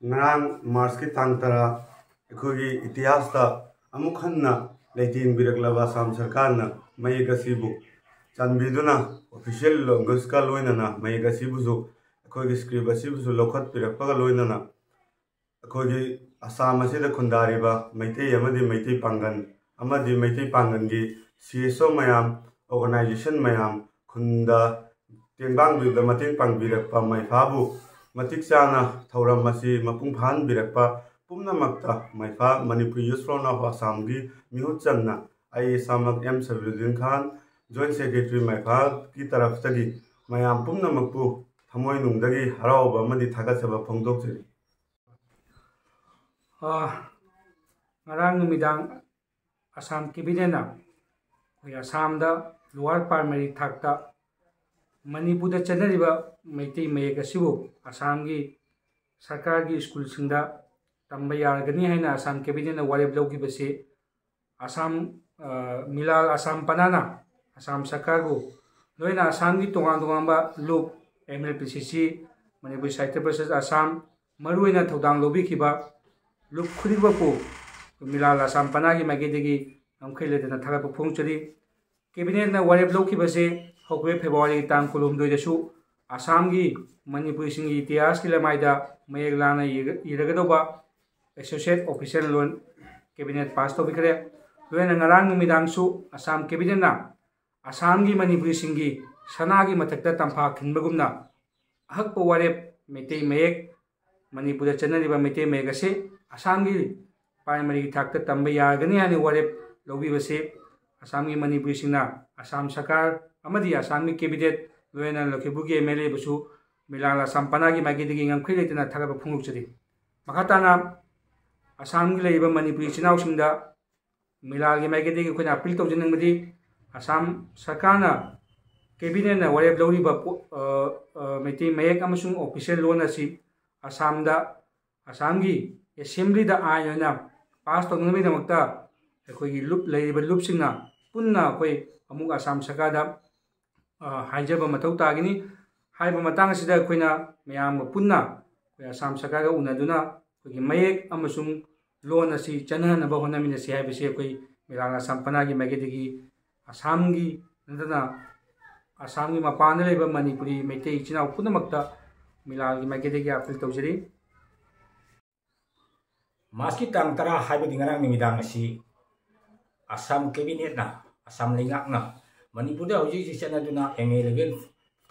ngarang Mars ki tang tara akhoi itihas ta amuk hanna leitin biraklaba Assam sarkar na mayek asibu chanbiduna official language ka loina na mayek asibu su akhoi script asibu su lokhat pirakpa loina na akhoi Assam asida khundariba maitei amadi maitei pangan amadi maitei pangan gi CSO mayam organization mayam khunda tengbang bi da mating pangbirakpa maifabu matik chana thauram masi mapung phan birakpa pumna makta maifa Manipur Youth Front of Assam gi mihut channa ai samak M Sabruddin Khan Joint Secretary maifa ki taraf tagi mayam pumna makpu thamoi nungdagi harauba amadi thagasaba phongdokjari ngarang numidang Assam cabinet na Assam da lower primary thakta Manipur da chanariba maitei mayek asibu Assam gi sarkar gi school singda tamba yaragani haina Assam cabinet na warep lawgibase Assam milal Assam panana Assam sarkar gu loina Assam gi tongang ba loop MLPCC Manipur Sahitya Parishad Assam maruina thodang lobi khiba loop khuriba ko milal Assam panagi magedegi amkhele dana thaga phongchari cabinet na warep lawgibase Hokwe February tang kulum doidasu Assam gi Manipur singi itihas ki lamaida mayek lana iragadaba associate officer loan cabinet pass to bikre loena ngarang numidang su Assam cabinet na Assam gi Manipur singi sana gi mathakta tampha khinbagumna ahakpa warep metei mayek Manipur da chanariba metei mayek ase Assam gi primary thakta tamba yagani ani warep lobi base Assam gi Manipur singna Assam sarkar amadi Assam gi cabinet loena Lakhibu gi MLA busu milala Assam panagi magidigi ngamkhile tena thagaba phungukchari makhatana Assam gi leiba Manipur chinau singda milal gi magidigi khona appeal tawjinangmadi Assam sarkarna cabinet na warep lawriba metei mayek amasung official loan asi Assam gi assembly da ayona pass tawngami damakta akhoi loop leiba loop singna punna akhoi amuk Assam sarkar da haijaba mathau tagini haiba matang asida akhoi mayam punna Assam sarkar ga unaduna akhoi mayek amasung loan asi chanhanaba honaminasi haibase akhoi milal Assam panagi magedigi Assam gi nadana Assam gi mapana leiba Manipuri metei chinau punamakta milal gi magedigi appeal tawjari Maski tang tara haiba dingarang nimidang asi Assam cabinet na Assam lengak na Manipur da hojik sisana duna MA level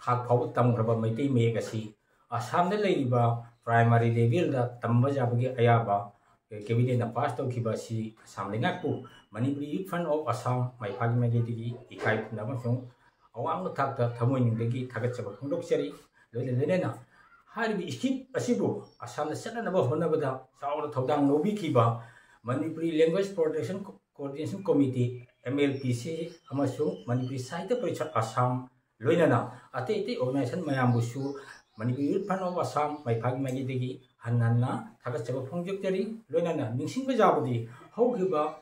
thak phau tamgraba maitei mayek asi Assam da leiba primary level da tamba jabagi ayaba cabinet na pass tawkhiba si Assam lengak pu Manipur Youth Front of Assam maifagi magedigi ikai phuna masung awang thakta thamoi ningdagi thagatchaba phongdokchari loina haribi skip asibu Assam da sananaba honabada saura thodang lobi khiba Manipuri Language Protection Coordination Committee MLPC amasung Manipuri Sahitya Parishad Assam loinana ate organization mayambusu Manipuri Youth Front of Assam maifagi magidegi hananna thagatchaba phongjokjari loinana ningsingba jabadi haugiba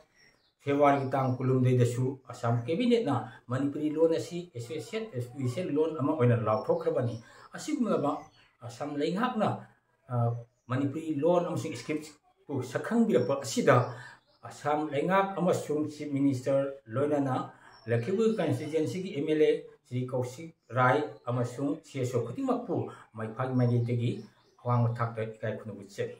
February tang kulum deidasu Assam cabinet na Manipuri loan asi associate special loan ama oina lawthokrabani asigumaba Assam lengakna Manipuri loan amasung script pu sakhangbirapa asida Assam lengak amasung Chief Minister loinana Lakhibu constituency ki MLA Sri Kaushik Rai amasung CSO khutimakpu maifagi magidegi awang thakta ikai phunubutse